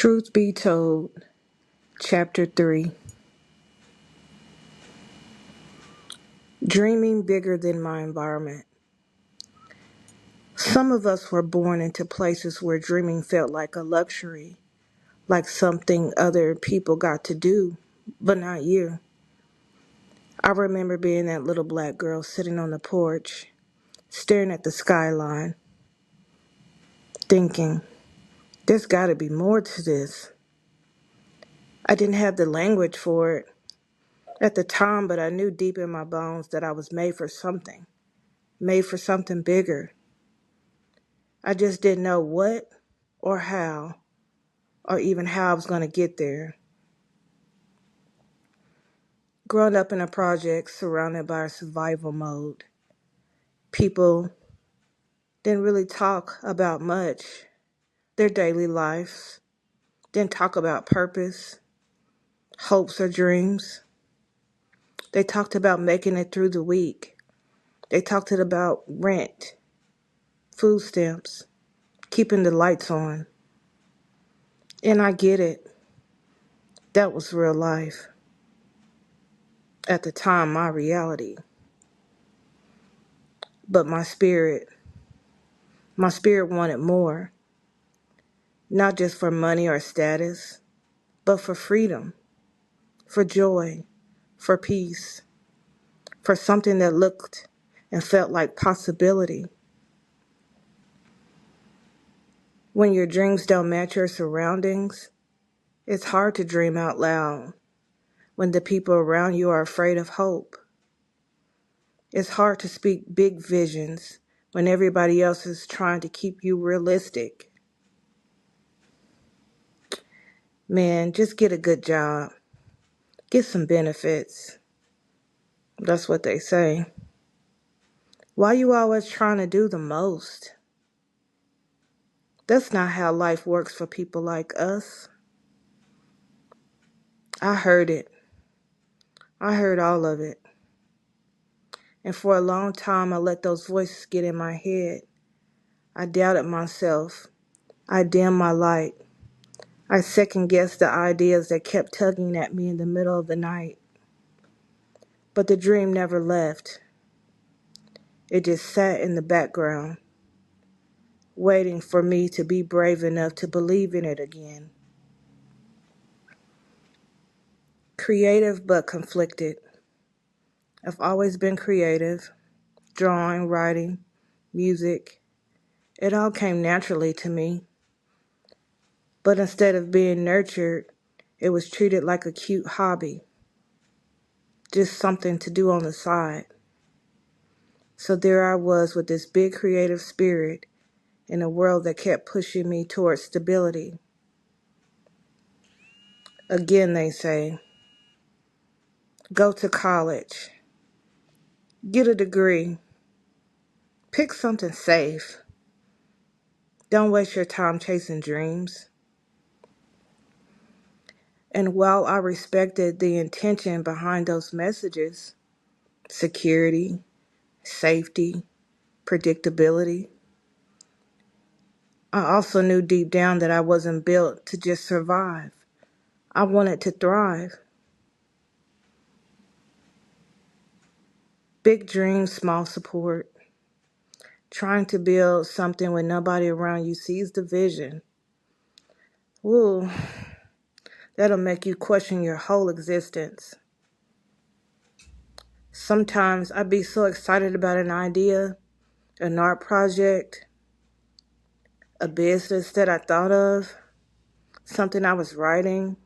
Truth be told, Chapter 3. Dreaming bigger than my environment. Some of us were born into places where dreaming felt like a luxury, like something other people got to do, but not you. I remember being that little black girl sitting on the porch, staring at the skyline, thinking, there's gotta be more to this. I didn't have the language for it at the time, but I knew deep in my bones that I was made for something bigger. I just didn't know what or how, or even how I was going to get there. Growing up in a project surrounded by survival mode, people didn't really talk about much, their daily lives, didn't talk about purpose, hopes, or dreams. They talked about making it through the week. They talked about rent, food stamps, keeping the lights on. And I get it. That was real life. At the time, my reality. But my spirit wanted more, not just for money or status, but for freedom, for joy, for peace, for something that looked and felt like possibility. When your dreams don't match your surroundings, it's hard to dream out loud when the people around you are afraid of hope. It's hard to speak big visions when everybody else is trying to keep you realistic. Man, just get a good job. Get some benefits. That's what they say. Why you always trying to do the most? That's not how life works for people like us. I heard it. I heard all of it. And for a long time, I let those voices get in my head. I doubted myself. I dimmed my light. I second guessed the ideas that kept tugging at me in the middle of the night. But the dream never left. It just sat in the background, waiting for me to be brave enough to believe in it again. Creative but conflicted. I've always been creative. Drawing, writing, music. It all came naturally to me. But instead of being nurtured, it was treated like a cute hobby, just something to do on the side. So there I was with this big creative spirit in a world that kept pushing me towards stability. Again, they say, go to college, get a degree, pick something safe. Don't waste your time chasing dreams. And while I respected the intention behind those messages, security, safety, predictability, I also knew deep down that I wasn't built to just survive. I wanted to thrive. Big dreams, small support. Trying to build something when nobody around you sees the vision. Ooh, that'll make you question your whole existence. Sometimes I'd be so excited about an idea, an art project, a business that I thought of, something I was writing,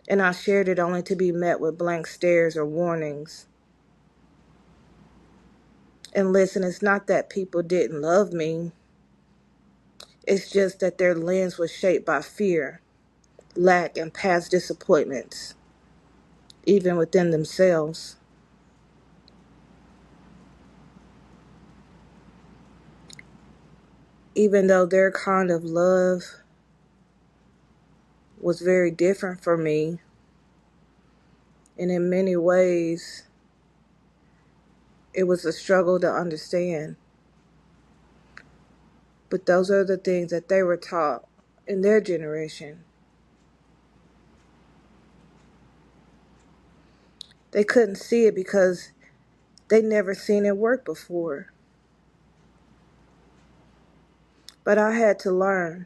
and I shared it only to be met with blank stares or warnings. And listen, it's not that people didn't love me. It's just that their lens was shaped by fear, lack, and past disappointments, even within themselves. Even though their kind of love was very different for me, and in many ways, it was a struggle to understand. But those are the things that they were taught in their generation. They couldn't see it because they never seen it work before. But I had to learn.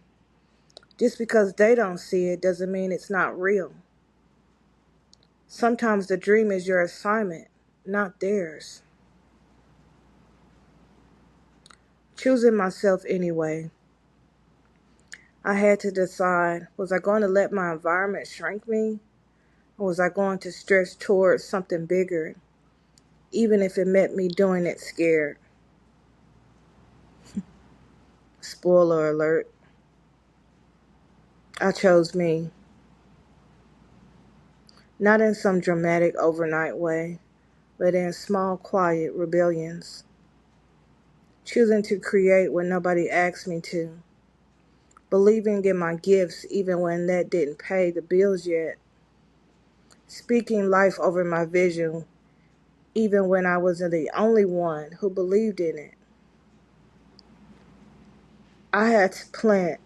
Just because they don't see it doesn't mean it's not real. Sometimes the dream is your assignment, not theirs. Choosing myself anyway. I had to decide, was I going to let my environment shrink me? Or was I going to stretch towards something bigger, even if it meant me doing it scared? Spoiler alert, I chose me. Not in some dramatic overnight way, but in small, quiet rebellions. Choosing to create when nobody asked me to. Believing in my gifts even when that didn't pay the bills yet. Speaking life over my vision even when I wasn't the only one who believed in it. I had to plant,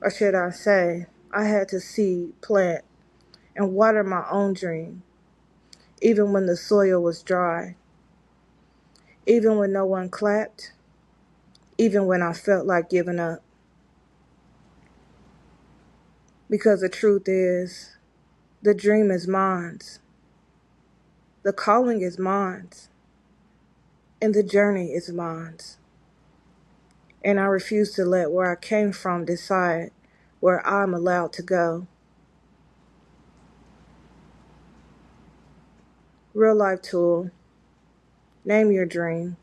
or should I say, I had to seed, plant, and water my own dream, even when the soil was dry, even when no one clapped, even when I felt like giving up. Because the truth is, the dream is mine, the calling is mine, and the journey is mine. And I refuse to let where I came from decide where I'm allowed to go. Real life tool. Name your dream,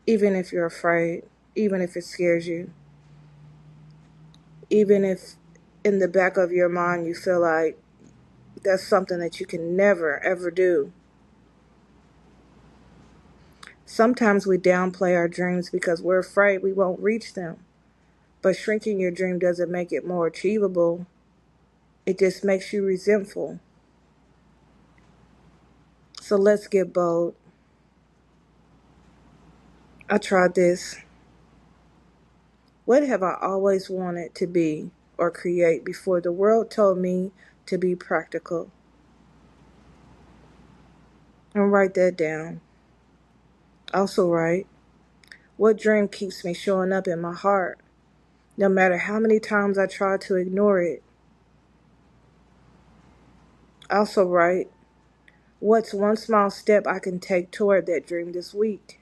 even if you're afraid, even if it scares you, even if in the back of your mind you feel like that's something that you can never, ever do. Sometimes we downplay our dreams because we're afraid we won't reach them. But shrinking your dream doesn't make it more achievable. It just makes you resentful. So let's get bold. I tried this. What have I always wanted to be or create before the world told me to be practical? And write that down. Also write, what dream keeps me showing up in my heart, no matter how many times I try to ignore it? Also write, what's one small step I can take toward that dream this week?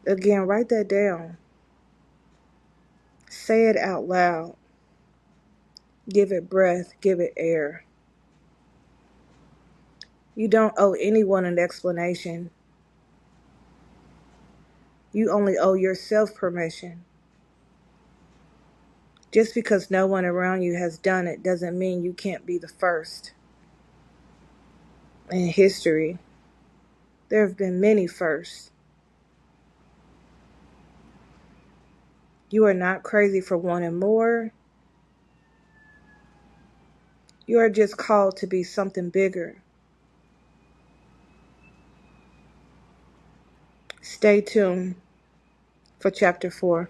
Again, write that down. Say it out loud. Give it breath, give it air. You don't owe anyone an explanation. You only owe yourself permission. Just because no one around you has done it doesn't mean you can't be the first. In history, there have been many firsts. You are not crazy for wanting more. You are just called to be something bigger. Stay tuned for chapter 4.